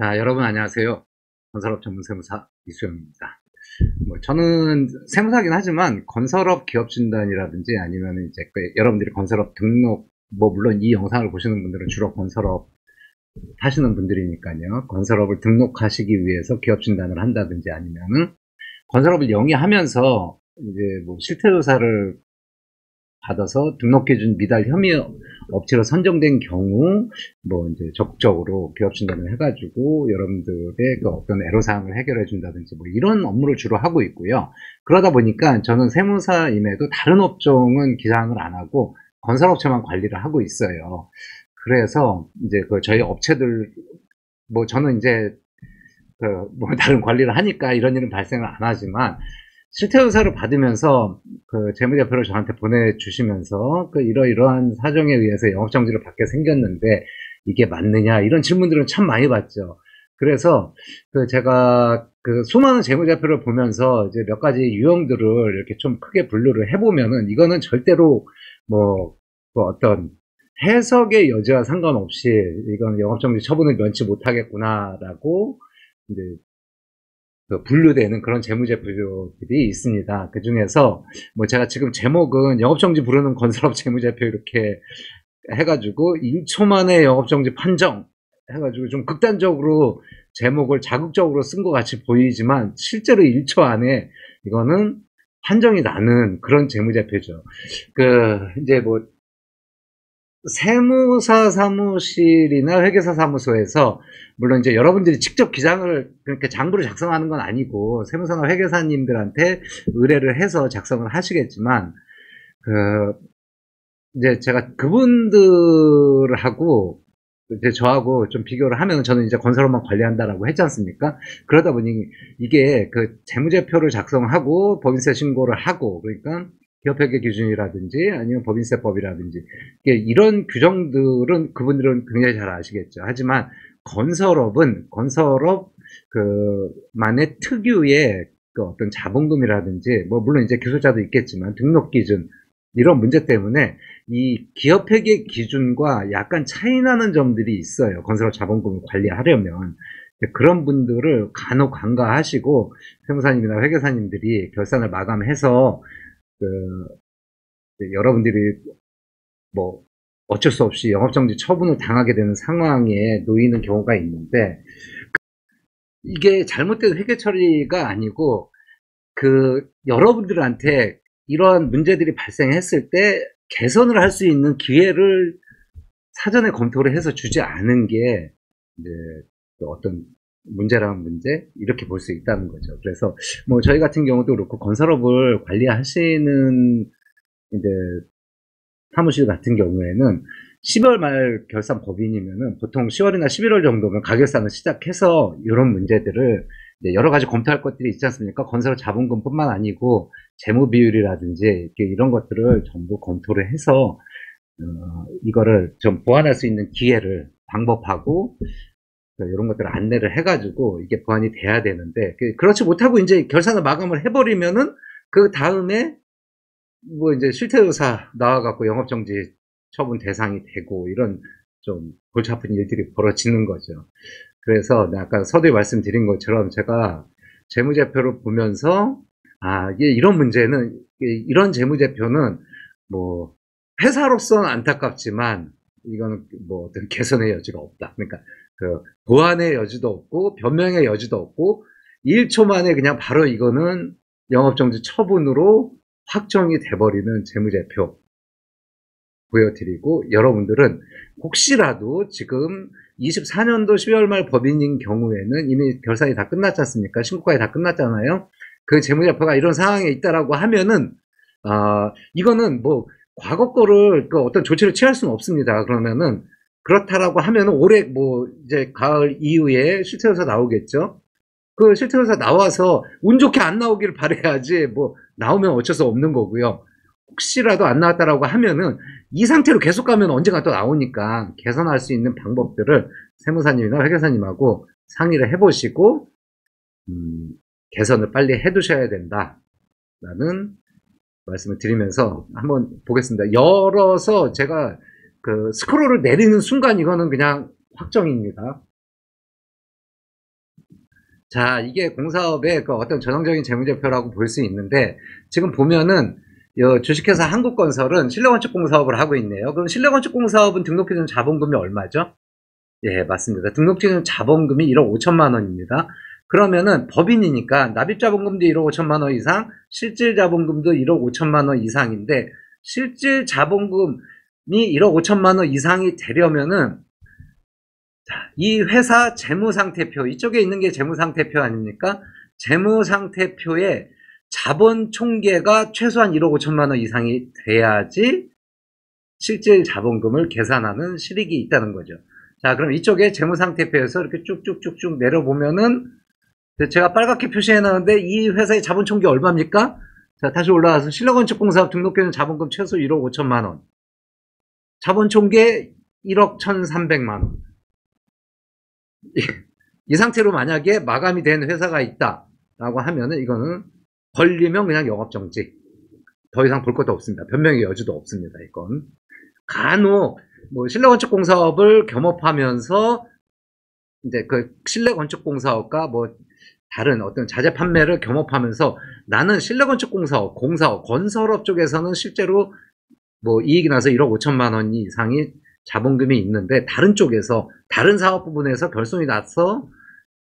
여러분 안녕하세요. 건설업 전문 세무사 이수영입니다. 저는 세무사긴 하지만 건설업 기업진단이라든지 아니면 이제 여러분들이 건설업 등록, 물론 이 영상을 보시는 분들은 주로 건설업 하시는 분들이니까요. 건설업을 등록하시기 위해서 기업진단을 한다든지 아니면은 건설업을 영위하면서 이제 실태조사를 받아서 등록기준 미달 혐의 업체로 선정된 경우 이제 적극적으로 기업 진단을 해가지고 여러분들의 그 어떤 애로사항을 해결해 준다든지 이런 업무를 주로 하고 있고요. 그러다 보니까 저는 세무사임에도 다른 업종은 기장을 안 하고 건설업체만 관리를 하고 있어요. 그래서 이제 저희 업체들 저는 이제 다른 관리를 하니까 이런 일은 발생을 안 하지만 실태조사를 받으면서 재무제표를 저한테 보내주시면서 이러이러한 사정에 의해서 영업정지를 받게 생겼는데 이게 맞느냐 이런 질문들은 참 많이 받죠. 그래서 제가 수많은 재무제표를 보면서 이제 몇 가지 유형들을 이렇게 좀 크게 분류를 해보면은 이거는 절대로 어떤 해석의 여지와 상관없이 이건 영업정지 처분을 면치 못하겠구나라고 이제 분류되는 그런 재무제표들이 있습니다. 그 중에서 제가 지금 제목은 영업정지 부르는 건설업 재무제표 이렇게 해가지고 1초 만에 영업정지 판정 해가지고 좀 극단적으로 제목을 자극적으로 쓴 것 같이 보이지만 실제로 1초 안에 이거는 판정이 나는 그런 재무제표죠. 이제 세무사 사무실이나 회계사 사무소에서 물론 이제 여러분들이 직접 기장을 그렇게 장부를 작성하는 건 아니고 세무사나 회계사님들한테 의뢰를 해서 작성을 하시겠지만 이제 제가 그분들하고 이제 저하고 좀 비교를 하면 저는 이제 건설업만 관리한다라고 했지 않습니까? 그러다 보니 이게 재무제표를 작성하고 법인세 신고를 하고 그러니까 기업회계 기준이라든지 아니면 법인세법이라든지 이런 규정들은 그분들은 굉장히 잘 아시겠죠. 하지만 건설업은 건설업 만의 특유의 어떤 자본금이라든지 물론 이제 기술자도 있겠지만 등록 기준 이런 문제 때문에 이 기업회계 기준과 약간 차이 나는 점들이 있어요. 건설업 자본금을 관리하려면 그런 분들을 간혹 간과하시고 세무사님이나 회계사님들이 결산을 마감해서 여러분들이 어쩔 수 없이 영업정지 처분을 당하게 되는 상황에 놓이는 경우가 있는데 이게 잘못된 회계 처리가 아니고 여러분들한테 이러한 문제들이 발생했을 때 개선을 할 수 있는 기회를 사전에 검토를 해서 주지 않은 게 이제 어떤 문제라는 문제 이렇게 볼 수 있다는 거죠. 그래서 저희 같은 경우도 그렇고 건설업을 관리하시는 이제 사무실 같은 경우에는 10월 말 결산 법인이면은 보통 10월이나 11월 정도면 가결상을 시작해서 이런 문제들을 여러 가지 검토할 것들이 있지 않습니까? 건설 자본금뿐만 아니고 재무 비율이라든지 이런 것들을 전부 검토를 해서 이거를 좀 보완할 수 있는 기회를 방법하고 이런 것들을 안내를 해가지고 이게 보완이 돼야 되는데 그렇지 못하고 이제 결산을 마감을 해버리면은 그 다음에 이제 실태조사 나와갖고 영업정지 처분 대상이 되고 이런 좀 골치 아픈 일들이 벌어지는 거죠. 그래서 아까 서두에 말씀드린 것처럼 제가 재무제표를 보면서 이런 문제는 이런 재무제표는 회사로서는 안타깝지만 이거는 어떤 개선의 여지가 없다. 그러니까 보완의 여지도 없고 변명의 여지도 없고 1초 만에 그냥 바로 이거는 영업정지 처분으로 확정이 돼버리는 재무제표 보여드리고 여러분들은 혹시라도 지금 24년도 12월 말 법인인 경우에는 이미 결산이 다 끝났지 않습니까? 신고가이 다 끝났잖아요. 그 재무제표가 이런 상황에 있다라고 하면은 이거는 과거 거를 어떤 조치를 취할 수는 없습니다. 그러면은 그렇다라고 하면은 올해 이제 가을 이후에 실태조사 나오겠죠. 그 실태조사 나와서 운 좋게 안 나오길 바라야지 나오면 어쩔 수 없는 거고요. 혹시라도 안 나왔다라고 하면은 이 상태로 계속 가면 언젠가 또 나오니까 개선할 수 있는 방법들을 세무사님이나 회계사님하고 상의를 해보시고 개선을 빨리 해두셔야 된다라는 말씀을 드리면서 한번 보겠습니다. 열어서 제가 스크롤을 내리는 순간 이거는 그냥 확정입니다. 자, 이게 공사업의 그 어떤 전형적인 재무제표라고 볼 수 있는데, 지금 보면은, 주식회사 한국건설은 실내건축공사업을 하고 있네요. 그럼 실내건축공사업은 등록기준 자본금이 얼마죠? 예, 맞습니다. 등록기준 자본금이 1억 5천만 원입니다. 그러면은 법인이니까 납입자본금도 1억 5천만 원 이상, 실질자본금도 1억 5천만 원 이상인데, 실질자본금이 1억 5천만 원 이상이 되려면은, 이 회사 재무상태표, 이쪽에 있는 게 재무상태표 아닙니까? 재무상태표에 자본 총계가 최소한 1억 5천만 원 이상이 돼야지 실질 자본금을 계산하는 실익이 있다는 거죠. 자, 그럼 이쪽에 재무상태표에서 이렇게 쭉쭉쭉쭉 내려보면은, 제가 빨갛게 표시해 놨는데 이 회사의 자본 총계 얼마입니까? 자, 다시 올라와서 실내건축공사업 등록되는 자본금 최소 1억 5천만 원. 자본 총계 1억 1,300만 원. 이 상태로 만약에 마감이 된 회사가 있다라고 하면은 이거는 걸리면 그냥 영업정지. 더 이상 볼 것도 없습니다. 변명의 여지도 없습니다. 이건 간혹 뭐 실내건축공사업을 겸업하면서 이제 그 실내건축공사업과 뭐 다른 어떤 자재 판매를 겸업하면서 나는 실내건축공사업, 공사업, 건설업 쪽에서는 실제로 뭐 이익이 나서 1억 5천만 원 이상이 자본금이 있는데 다른 쪽에서 다른 사업 부분에서 결손이 나서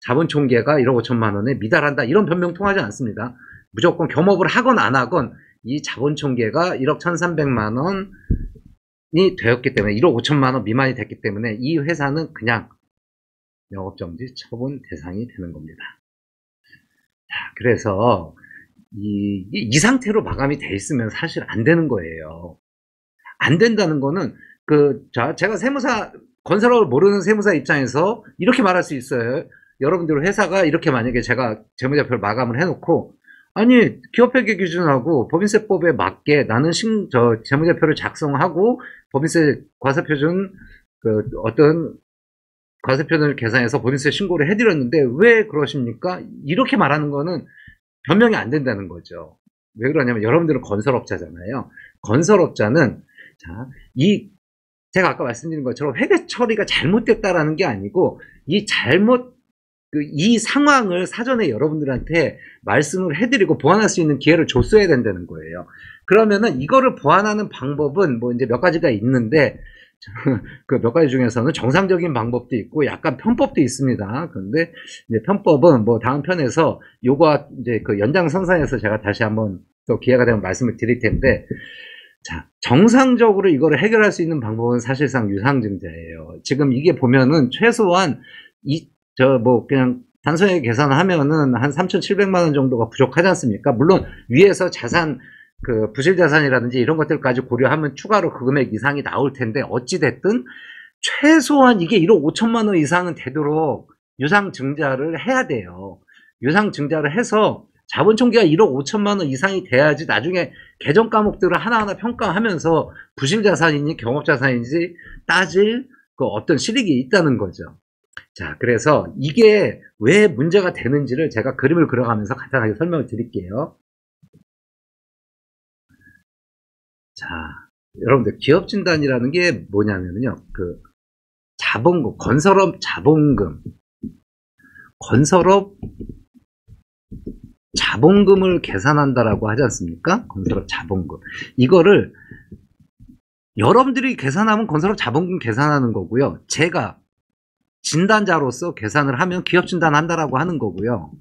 자본 총계가 1억 5천만 원에 미달한다. 이런 변명 통하지 않습니다. 무조건 겸업을 하건 안 하건 이 자본 총계가 1억 1,300만 원이 되었기 때문에 1억 5천만 원 미만이 됐기 때문에 이 회사는 그냥 영업정지 처분 대상이 되는 겁니다. 자, 그래서 이 상태로 마감이 돼 있으면 사실 안 되는 거예요. 안 된다는 거는 제가 건설업을 모르는 세무사 입장에서 이렇게 말할 수 있어요. 여러분들 회사가 이렇게 만약에 제가 재무제표를 마감을 해놓고, 아니, 기업회계 기준하고 법인세법에 맞게 나는 재무제표를 작성하고 법인세 과세표준, 어떤 과세표준을 계산해서 법인세 신고를 해드렸는데 왜 그러십니까? 이렇게 말하는 거는 변명이 안 된다는 거죠. 왜 그러냐면 여러분들은 건설업자잖아요. 건설업자는, 자, 제가 아까 말씀드린 것처럼 회계 처리가 잘못됐다라는 게 아니고, 이 상황을 사전에 여러분들한테 말씀을 해드리고 보완할 수 있는 기회를 줬어야 된다는 거예요. 그러면은 이거를 보완하는 방법은 뭐 이제 몇 가지가 있는데, 그 몇 가지 중에서는 정상적인 방법도 있고 약간 편법도 있습니다. 그런데 이제 편법은 뭐 다음 편에서 요거 이제 그 연장선상에서 제가 다시 한번 또 기회가 되면 말씀을 드릴 텐데, 자, 정상적으로 이거를 해결할 수 있는 방법은 사실상 유상증자예요. 지금 이게 보면은 최소한 그냥 단순하게 계산하면은 한 3,700만 원 정도가 부족하지 않습니까? 물론 위에서 자산, 부실자산이라든지 이런 것들까지 고려하면 추가로 그 금액 이상이 나올 텐데, 어찌됐든 최소한 이게 1억 5천만 원 이상은 되도록 유상증자를 해야 돼요. 유상증자를 해서 자본 총계가 1억 5천만 원 이상이 돼야지 나중에 계정 과목들을 하나하나 평가하면서 부실자산인지 경업자산인지 따질 어떤 실익이 있다는 거죠. 자, 그래서 이게 왜 문제가 되는지를 제가 그림을 그려가면서 간단하게 설명을 드릴게요. 자, 여러분들 기업진단이라는 게 뭐냐면요. 자본금, 건설업 자본금, 건설업 자본금을 계산한다라고 하지 않습니까? 건설업 자본금. 이거를 여러분들이 계산하면 건설업 자본금 계산하는 거고요. 제가 진단자로서 계산을 하면 기업 진단한다라고 하는 거고요.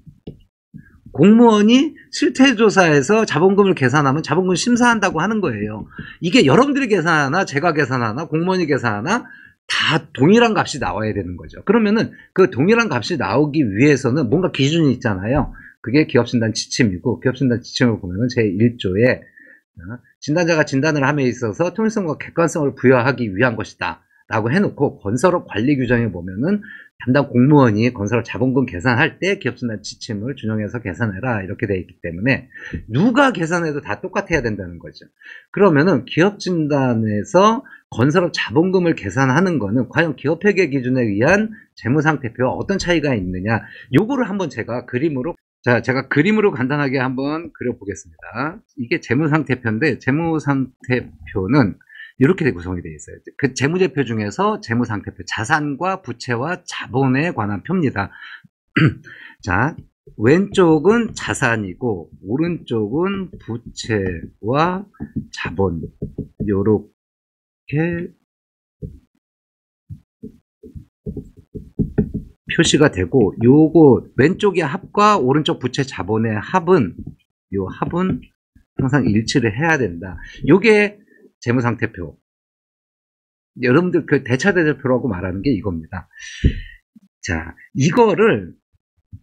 공무원이 실태조사에서 자본금을 계산하면 자본금 심사한다고 하는 거예요. 이게 여러분들이 계산하나 제가 계산하나 공무원이 계산하나 다 동일한 값이 나와야 되는 거죠. 그러면은 그 동일한 값이 나오기 위해서는 뭔가 기준이 있잖아요. 그게 기업진단 지침이고, 기업진단 지침을 보면은 제1조에 진단자가 진단을 함에 있어서 통일성과 객관성을 부여하기 위한 것이다 라고 해놓고, 건설업 관리 규정에 보면은 담당 공무원이 건설업 자본금 계산할 때 기업진단 지침을 준용해서 계산해라 이렇게 되어 있기 때문에 누가 계산해도 다 똑같아야 된다는 거죠. 그러면은 기업진단에서 건설업 자본금을 계산하는 거는 과연 기업회계 기준에 의한 재무상태표와 어떤 차이가 있느냐, 요거를 한번 제가 그림으로 간단하게 한번 그려보겠습니다. 이게 재무상태표인데, 재무상태표는 이렇게 구성이 되어 있어요. 그 재무제표 중에서 재무상태표, 자산과 부채와 자본에 관한 표입니다. 자, 왼쪽은 자산이고 오른쪽은 부채와 자본 요렇게 표시가 되고, 요거 왼쪽의 합과 오른쪽 부채 자본의 합은, 요 합은 항상 일치를 해야 된다. 요게 재무상태표. 여러분들 그 대차대조표라고 말하는 게 이겁니다. 자, 이거를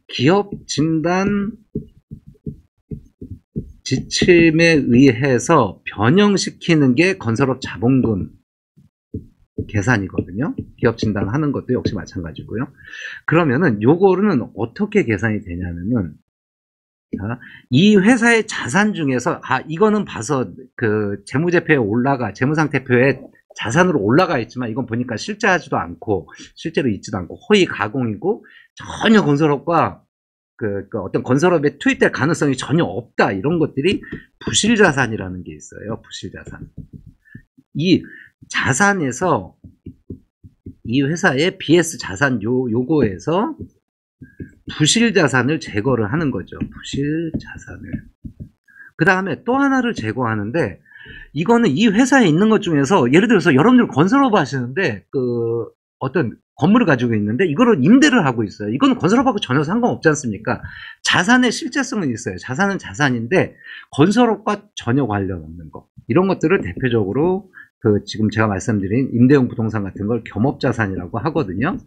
기업 진단 지침에 의해서 변형시키는 게 건설업 자본금 계산이거든요. 기업 진단하는 것도 역시 마찬가지고요. 그러면은 요거는 어떻게 계산이 되냐면은, 자, 이 회사의 자산 중에서 이거는 봐서 그 재무제표에 재무상태표에 자산으로 올라가 있지만 이건 보니까 실제하지도 않고 실제로 있지도 않고 허위 가공이고 전혀 건설업과 그 어떤 건설업에 투입될 가능성이 전혀 없다, 이런 것들이 부실자산이라는 게 있어요. 부실자산. 이 자산에서 이 회사의 BS 자산 요거에서 부실자산을 제거를 하는 거죠. 부실자산을. 그 다음에 또 하나를 제거하는데, 이거는 이 회사에 있는 것 중에서 예를 들어서 여러분들 건설업 하시는데 그 어떤 건물을 가지고 있는데 이거를 임대를 하고 있어요. 이거는 건설업하고 전혀 상관없지 않습니까? 자산의 실제성은 있어요. 자산은 자산인데 건설업과 전혀 관련 없는 거. 이런 것들을 대표적으로 그 지금 제가 말씀드린 임대용 부동산 같은 걸 겸업자산이라고 하거든요.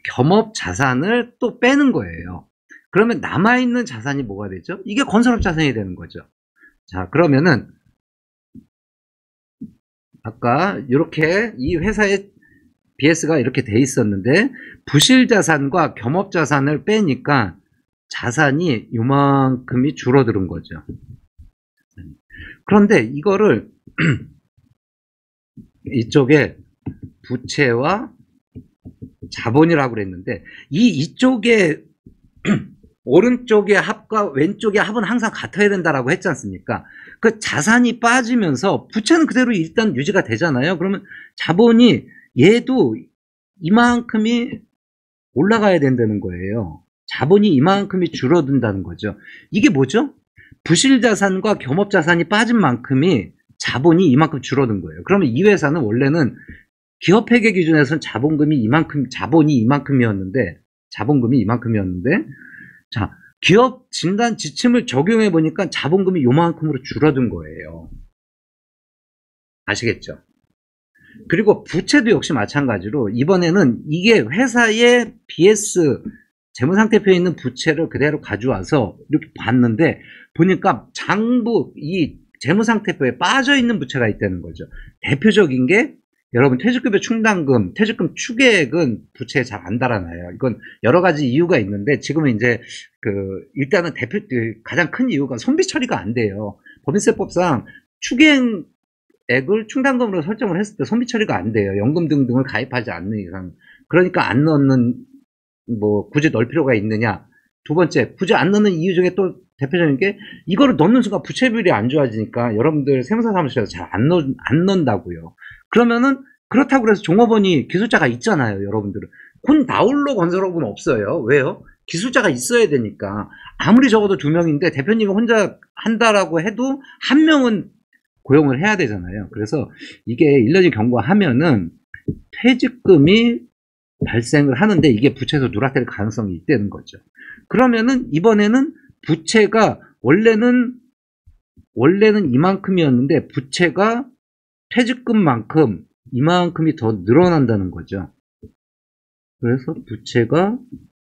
겸업자산을 또 빼는 거예요. 그러면 남아있는 자산이 뭐가 되죠? 이게 건설업 자산이 되는 거죠. 자, 그러면은 아까 이렇게 이 회사의 BS가 이렇게 돼 있었는데 부실자산과 겸업자산을 빼니까 자산이 요만큼이 줄어드는 거죠. 그런데 이거를 이쪽에 부채와 자본이라고 그랬는데 이쪽에 오른쪽의 합과 왼쪽의 합은 항상 같아야 된다라고 했지 않습니까? 그 자산이 빠지면서 부채는 그대로 일단 유지가 되잖아요. 그러면 자본이 얘도 이만큼이 올라가야 된다는 거예요. 자본이 이만큼이 줄어든다는 거죠. 이게 뭐죠? 부실자산과 겸업자산이 빠진 만큼이 자본이 이만큼 줄어든 거예요. 그러면 이 회사는 원래는 기업회계 기준에서는 자본금이 이만큼, 자본이 이만큼이었는데, 자, 기업 진단 지침을 적용해 보니까 자본금이 요만큼으로 줄어든 거예요. 아시겠죠? 그리고 부채도 역시 마찬가지로 이번에는 이게 회사의 BS 재무상태표에 있는 부채를 그대로 가져와서 이렇게 봤는데 보니까 장부 이 재무상태표에 빠져 있는 부채가 있다는 거죠. 대표적인 게 여러분 퇴직급여 충당금, 퇴직금 추계액은 부채에 잘 안 달아나요. 이건 여러 가지 이유가 있는데 지금은 이제 일단은 가장 큰 이유가 손비 처리가 안 돼요. 법인세법상 추계액을 충당금으로 설정을 했을 때 손비 처리가 안 돼요. 연금 등등을 가입하지 않는 이상. 그러니까 안 넣는, 굳이 넣을 필요가 있느냐. 두 번째, 굳이 안 넣는 이유 중에 또 대표적인 게 이거를 넣는 순간 부채 비율이 안 좋아지니까 여러분들 세무사 사무실에서 잘 안 넣는다고요. 그러면은 그렇다고 해서 종업원이 기술자가 있잖아요. 여러분들은 곧 나홀로 건설업은 없어요. 왜요? 기술자가 있어야 되니까. 아무리 적어도 2명인데 대표님이 혼자 한다라고 해도 1명은 고용을 해야 되잖아요. 그래서 이게 1년이 경과하면은 퇴직금이 발생을 하는데 이게 부채에서 누락될 가능성이 있다는 거죠. 그러면은 이번에는 부채가 원래는 이만큼이었는데 부채가 퇴직금만큼 이만큼이 더 늘어난다는 거죠. 그래서 부채가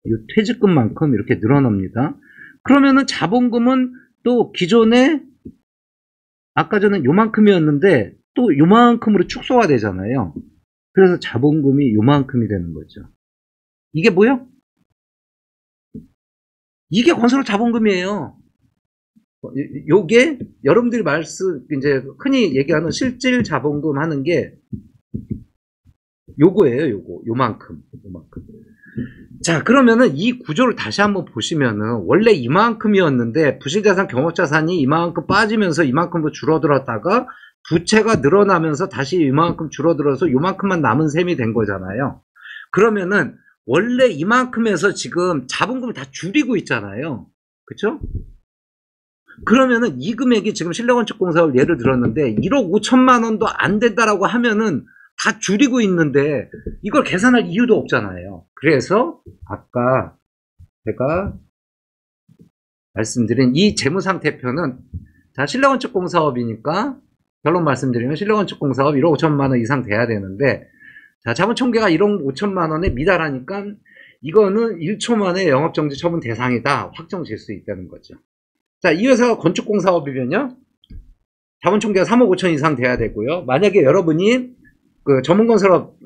이 퇴직금만큼 이렇게 늘어납니다. 그러면은 자본금은 또 기존에 아까 전에 요만큼이었는데 또 요만큼으로 축소가 되잖아요. 그래서 자본금이 요만큼이 되는 거죠. 이게 뭐요? 이게 건설업 자본금이에요. 요게 여러분들이 이제 흔히 얘기하는 실질 자본금 하는 게 요거예요. 요만큼. 자, 그러면은 이 구조를 다시 한번 보시면은 원래 이만큼이었는데 부실자산 겸업자산이 이만큼 빠지면서 이만큼으로 줄어들었다가 부채가 늘어나면서 다시 이만큼 줄어들어서 요만큼만 남은 셈이 된 거잖아요. 그러면은 원래 이만큼에서 지금 자본금을 다 줄이고 있잖아요. 그쵸? 그러면은 이 금액이 지금 실내건축공사업 예를 들었는데 1억 5천만 원도 안 된다라고 하면은 다 줄이고 있는데 이걸 계산할 이유도 없잖아요. 그래서 아까 제가 말씀드린 이 재무상태표는 자, 실내건축공사업이니까 결론 말씀드리면 실내건축공사업 1억 5천만 원 이상 돼야 되는데 자, 자본총계가 1억 5천만 원에 미달하니까 이거는 1초 만에 영업정지 처분 대상이다. 확정질 수 있다는 거죠. 자, 이 회사가 건축공사업이면요. 자본총계가 3억 5천 이상 돼야 되고요. 만약에 여러분이 그 전문건설업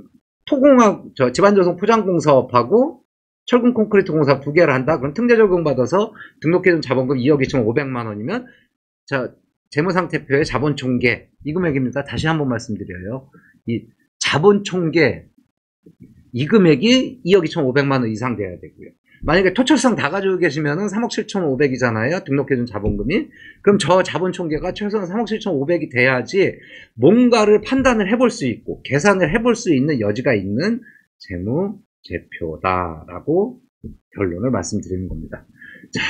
토공학, 집안조성 포장공사업하고 철근 콘크리트 공사업 두 개를 한다. 그럼 특례 적용받아서 등록해둔 자본금 2억 2,500만 원이면 자, 재무상태표의 자본총계 이 금액입니다. 다시 한번 말씀드려요. 이 자본총계 이 금액이 2억 2,500만 원 이상 돼야 되고요. 만약에 토철상 다 가지고 계시면은 3억 7,500이잖아요. 등록해준 자본금이. 그럼 저 자본총계가 최소한 3억 7,500이 돼야지 뭔가를 판단을 해볼 수 있고 계산을 해볼 수 있는 여지가 있는 재무제표다라고 결론을 말씀드리는 겁니다. 자,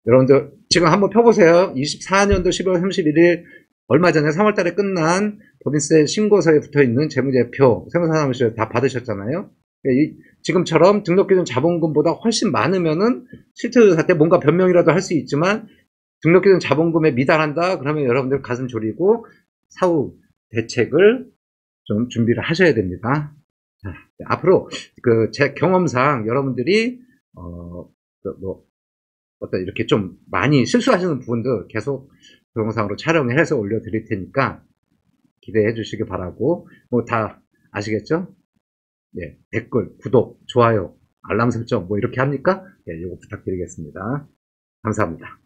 여러분들 지금 한번 펴보세요. 24년도 12월 31일 얼마 전에 3월달에 끝난 법인세 신고서에 붙어있는 재무제표 세무사무실 다 받으셨잖아요. 지금처럼 등록기준 자본금보다 훨씬 많으면은 실태조사 때 뭔가 변명이라도 할 수 있지만 등록기준 자본금에 미달한다 그러면 여러분들 가슴 졸이고 사후 대책을 좀 준비를 하셔야 됩니다. 자, 앞으로 그 제 경험상 여러분들이 어떤 이렇게 좀 많이 실수하시는 부분들 계속 동영상으로 촬영을 해서 올려드릴 테니까 기대해 주시기 바라고 뭐 다 아시겠죠? 네, 댓글, 구독, 좋아요, 알람 설정 뭐 이렇게 합니까? 네, 이거 부탁드리겠습니다. 감사합니다.